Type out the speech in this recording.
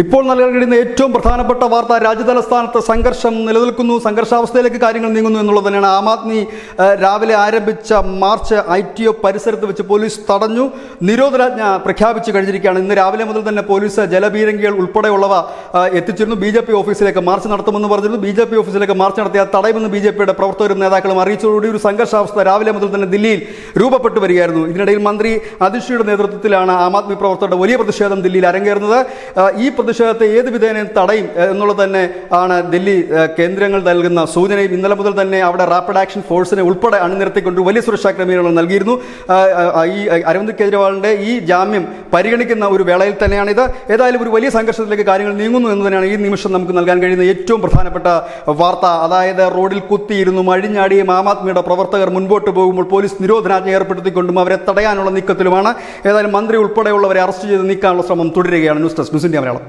ഇപ്പോൾ നൽകാൻ കഴിയുന്ന ഏറ്റവും പ്രധാനപ്പെട്ട വാർത്ത രാജ്യതലസ്ഥാനത്ത് സംഘർഷം നിലനിൽക്കുന്നു, സംഘർഷാവസ്ഥയിലേക്ക് കാര്യങ്ങൾ നീങ്ങുന്നു എന്നുള്ളത് തന്നെയാണ്. ആം ആദ്മി രാവിലെ ആരംഭിച്ച മാർച്ച് ITO പരിസരത്ത് വെച്ച് പോലീസ് തടഞ്ഞു. നിരോധനാജ്ഞ പ്രഖ്യാപിച്ചു കഴിഞ്ഞിരിക്കുകയാണ്. ഇന്ന് രാവിലെ മുതൽ തന്നെ പോലീസ് ജലപീരങ്കികൾ ഉൾപ്പെടെയുള്ളവ എത്തിച്ചിരുന്നു. BJP ഓഫീസിലേക്ക് മാർച്ച് നടത്തുമെന്ന് പറഞ്ഞിരുന്നു. BJP ഓഫീസിലേക്ക് മാർച്ച് നടത്തിയാൽ തടയുമെന്ന് BJPയുടെ പ്രവർത്തകരും നേതാക്കളും അറിയിച്ചതോടുകൂടി ഒരു സംഘർഷാവസ്ഥ രാവിലെ മുതൽ തന്നെ ദില്ലിയിൽ രൂപപ്പെട്ടു വരികയായിരുന്നു. ഇതിനിടയിൽ മന്ത്രി അതിഷിയുടെ നേതൃത്വത്തിലാണ് ആം ആദ്മി പ്രവർത്തകരുടെ വലിയ പ്രതിഷേധം ദില്ലിയിൽ അരങ്ങേറുന്നത്. ഈ പ്രതിഷേധത്തെ ഏത് വിധേനയും തടയും എന്നുള്ളത് തന്നെ ആണ് ദില്ലി കേന്ദ്രങ്ങൾ നൽകുന്ന സൂചനയും. ഇന്നലെ മുതൽ തന്നെ അവിടെ റാപ്പിഡ് ആക്ഷൻ ഫോഴ്സിനെ ഉൾപ്പെടെ അണിനിരത്തിക്കൊണ്ട് വലിയ സുരക്ഷാ ക്രമീകരണങ്ങൾ നൽകിയിരുന്നു. ഈ അരവിന്ദ് കെജ്രിവാളിന്റെ ഈ ജാമ്യം പരിഗണിക്കുന്ന ഒരു വേളയിൽ തന്നെയാണിത്. ഏതായാലും ഒരു വലിയ സംഘർഷത്തിലേക്ക് കാര്യങ്ങൾ നീങ്ങുന്നു എന്ന് തന്നെയാണ് ഈ നിമിഷം നമുക്ക് നൽകാൻ കഴിയുന്ന ഏറ്റവും പ്രധാനപ്പെട്ട വാർത്ത. അതായത് റോഡിൽ കുത്തിയിരുന്നു മഴിഞ്ഞാടിയും ആം ആദ്മിയുടെ പ്രവർത്തകർ മുൻപോട്ട് പോകുമ്പോൾ പോലീസ് നിരോധനാജ്ഞ ഏർപ്പെടുത്തിക്കൊണ്ടും അവരെ തടയാനുള്ള നീക്കത്തിലുമാണ്. ഏതായാലും മന്ത്രി ഉൾപ്പെടെയുള്ളവരെ അറസ്റ്റ് ചെയ്ത് നീക്കാനുള്ള ശ്രമം തുടരുകയാണ്. News desk news India Malayalam.